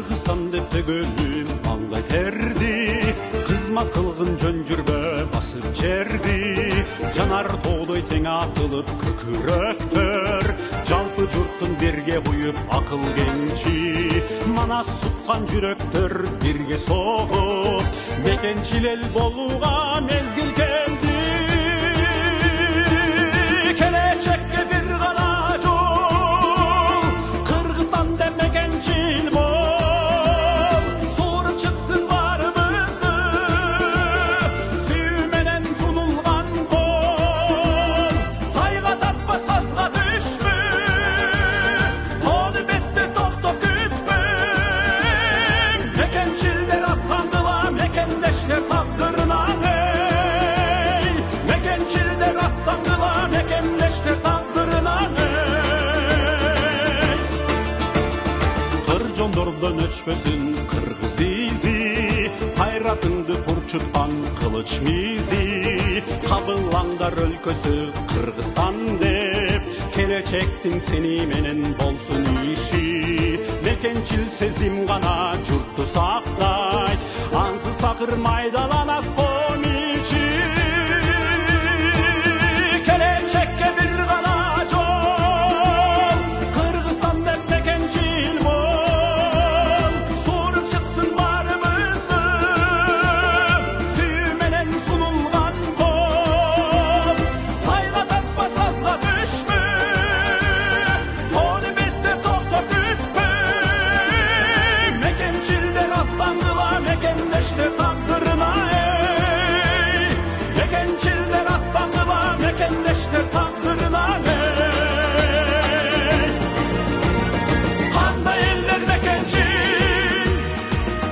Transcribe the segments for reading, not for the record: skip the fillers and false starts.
Kırgızstan depte gönlüm mangay terdi, kızma kılgın jön жүрбө басып жерди. Жанар тоодой тең атылып көкүрөктөр, жалпы журттун бирге куюп акыл кенчи. Манас суткан жүрөктөр бирге согуп, мекенчил эл болууга мезгил келди. Келечекке бир гана жол, Кыргызстан деп мекенчил бол. Сууруп чыксын баарыбызды, сүйүү менен сунулган кол. Сайга татпа, сазга түшпө, тоону бетте токтоп күтпө. Мекенчилдер аттандыла, мекендештер тагдырына. Mekенчилдер аттандыла, мекендештер тагдырына. Кыр жондордон өчпөсүн кыргыз изи, кайратыңды курчуткан кылыч мизи. Кабылаңдар өлкөсү Кыргызстан деп, келечектин сени менен болсун иши. Мекенчил сезим гана журтту сактайт, ансыз такыр майдаланат комичи. Келечекке бир гана жол, Кыргызстан деп мекенчил бол. Сууруп чыксын баарыбызды, сүйүү менен сунулган кол. Сайга татпа, сазга түшпө, тоону бетте токтоп күтпө. Мекенчилдер аттандыла, мекендештер тагдырына. Mekенчилдер аттандыла, мекендештер тагдырына. Кандай элдер мекенчил,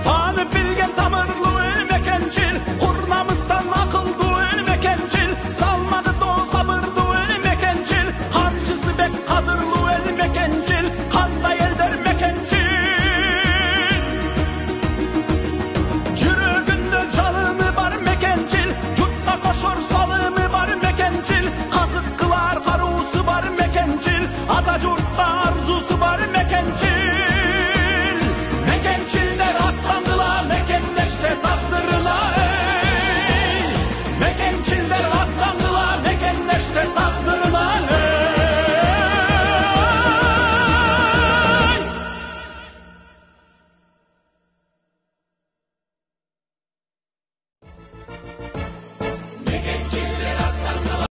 таанып билген тамырлуу эл мекенчил. Курнамыздан акылдуу эл мекенчил, салмады доо сабырдуу эл мекенчил. Карчысы бек кадырлуу эл мекенчил, кандай элдер мекенчил. Жүрөгүндө жалыны бар мекенчил, журтка кошор салымы бар мекенчил. Казык кылар каруусу бар мекенчил, ата журтка арзусу бар мекенчил.